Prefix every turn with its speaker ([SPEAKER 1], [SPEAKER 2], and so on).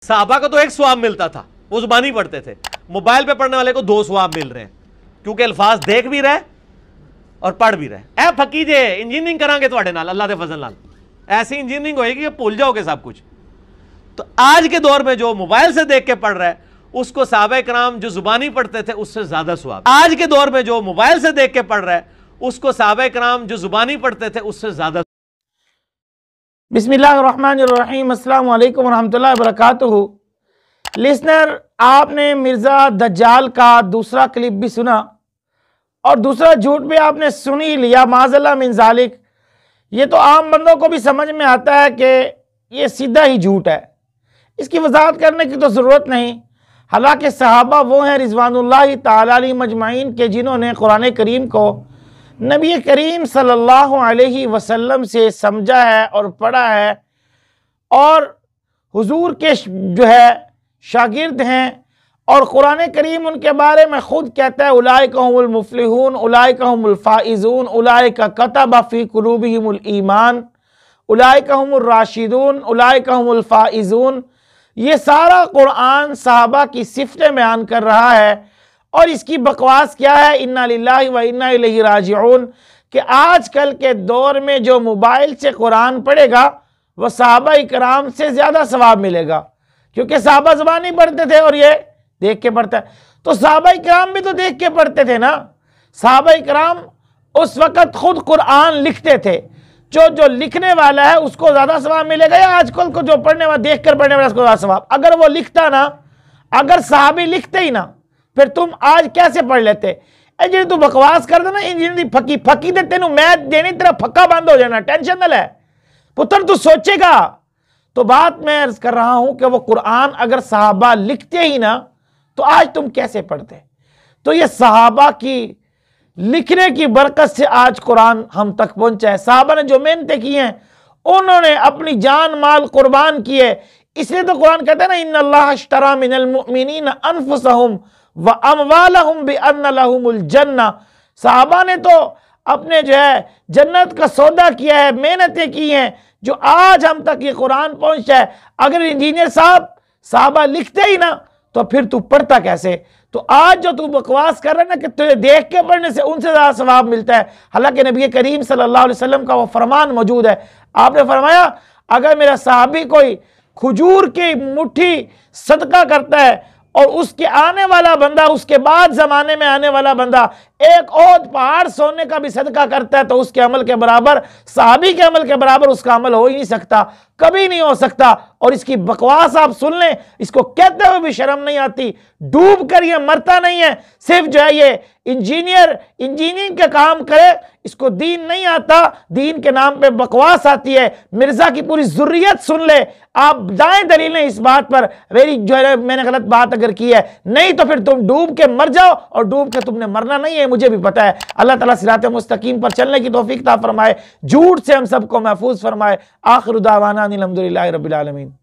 [SPEAKER 1] सहाबा को तो एक सवाब मिलता था, वो जुबानी पढ़ते थे। मोबाइल पे पढ़ने वाले को 2 सवाब मिल रहे हैं, क्योंकि अल्फाज देख भी रहे और पढ़ भी रहे। ए फकी जे इंजीनियरिंग करांगे तुहाडे नाल, अल्लाह दे फजल नाल ऐसी इंजीनियरिंग होएगी कि भूल जाओगे सब कुछ। तो आज के दौर में जो मोबाइल से देख के पढ़ रहा है उसको सहाबा कराम जो जुबानी पढ़ते थे उससे ज्यादा सवाब। आज के दौर में जो मोबाइल से देख के पढ़ रहा है उसको सहाबा कराम जो जुबानी पढ़ते थे उससे ज्यादा।
[SPEAKER 2] बिस्मिल्लाहिर्रहमानिर्रहीम, अस्सलाम वालेकुम रहमतुल्लाहि व बरकातुहू। लिसनर, आपने मिर्ज़ा दज्जाल का दूसरा क्लिप भी सुना और दूसरा झूठ भी आपने सुन ही लिया, माज़अल्लाह मिन ज़ालिक। ये तो आम बंदों को भी समझ में आता है कि ये सीधा ही झूठ है, इसकी वजाहत करने की तो ज़रूरत नहीं। हालांकि सहाबा वो हैं रिज़वानुल्लाहि ताला अलैहिम अजमाइन के जिन्होंने कुरान करीम को नबी करीम सल्लल्लाहु अलैहि वसल्लम से समझा है और पढ़ा है, और हुजूर के जो है शागिर्द हैं, और कुरान करीम उनके बारे में खुद कहता है उलाइका हुमुल मुफ्लिहून, उलाइका हुमुल फाइजून, उलाइका कतबा फी कुलूबिहिमुल ईमान, उलाइका हुमुर राशिदून, उलाइका हुमुल फाइजून। ये सारा कुरान सहाबा की सिफ़तें बयान कर रहा है। और इसकी बकवास क्या है, इन्ना लिल्लाहि व इन्ना इलैहि राजिऊन, कि आजकल के दौर में जो मोबाइल से कुरान पढ़ेगा वह सहाबा इकराम से ज़्यादा सवाब मिलेगा, क्योंकि सहाबा ज़बानी पढ़ते थे और ये देख के पढ़ता है। तो सहाबा इकराम भी तो देख के पढ़ते थे ना। सहाबा इकराम उस वक़्त खुद कुरान लिखते थे। जो लिखने वाला है उसको ज़्यादा सवाब मिलेगा, या आजकल को जो पढ़ने वाला देख कर पढ़ने वाला उसको ज़्यादा सवाब? अगर वो लिखता ना, अगर सहाबी लिखते ही ना, फिर तुम आज कैसे पढ़ लेते? जी तू बकवास कर देना इंजीनियरिंग फकी फकी दे तेनू मैथ देनी, तेरा फक्का बंद हो जाना, टेंशन न ले पुत्र, तू सोचेगा। तो बात मैं अर्ज कर रहा हूं कि वो कुरान अगर सहाबा लिखते ही ना तो आज तुम कैसे पढ़ते? तो ये सहाबा की लिखने की बरकत से आज कुरान हम तक पहुंचा है। सहाबा ने जो मेहनतें की हैं, उन्होंने अपनी जान माल कुर्बान किए, इसलिए तो कुरान कहता है ना इन्नल्लाह अश्तरा मिनल मुमिनीन अनफुसहुम व अमवालहुम बिअन्न लहुमुल जन्नह। सहाबा ने तो अपने जो है जन्नत का सौदा किया है, मेहनतें की हैं, जो आज हम तक ये कुरान पहुंचा है। अगर इंजीनियर साहब सहाबा लिखते ही ना तो फिर तू पढ़ता कैसे? तो आज जो तू बकवास कर रहा है ना कि तुझे देख के पढ़ने से उनसे ज़्यादा सवाब मिलता है, हालांकि नबी करीम सल्लल्लाहु अलैहि वसल्लम का वो फरमान मौजूद है। आपने फरमाया अगर मेरा सहाबी कोई खजूर की मुट्ठी सदका करता है और उसके आने वाला बंदा, उसके बाद ज़माने में आने वाला बंदा एक ओद पहाड़ सोने का भी सदका करता है, तो उसके अमल के बराबर, सहाबी के अमल के बराबर उसका अमल हो ही नहीं सकता, कभी नहीं हो सकता। और इसकी बकवास आप सुन लें, इसको कहते हुए भी शर्म नहीं आती। डूब कर ये मरता नहीं है, सिर्फ जो है ये इंजीनियरिंग के काम करे, इसको दीन नहीं आता, दीन के नाम पे बकवास आती है। मिर्जा की पूरी ज़ुर्रियत सुन ले, आप दाएं दलीलें इस बात पर, मेरी जो है मैंने गलत बात अगर की है, नहीं तो फिर तुम डूब के मर जाओ, और डूब के तुमने मरना नहीं है, मुझे भी पता है। अल्लाह ताला सिरात मुस्तकीम पर चलने की तौफीक अता फरमाए, झूठ से हम सबको महफूज फरमाए। आखिर दावाना अनिल हम्दुलिल्लाहि रब्बिल आलमीन।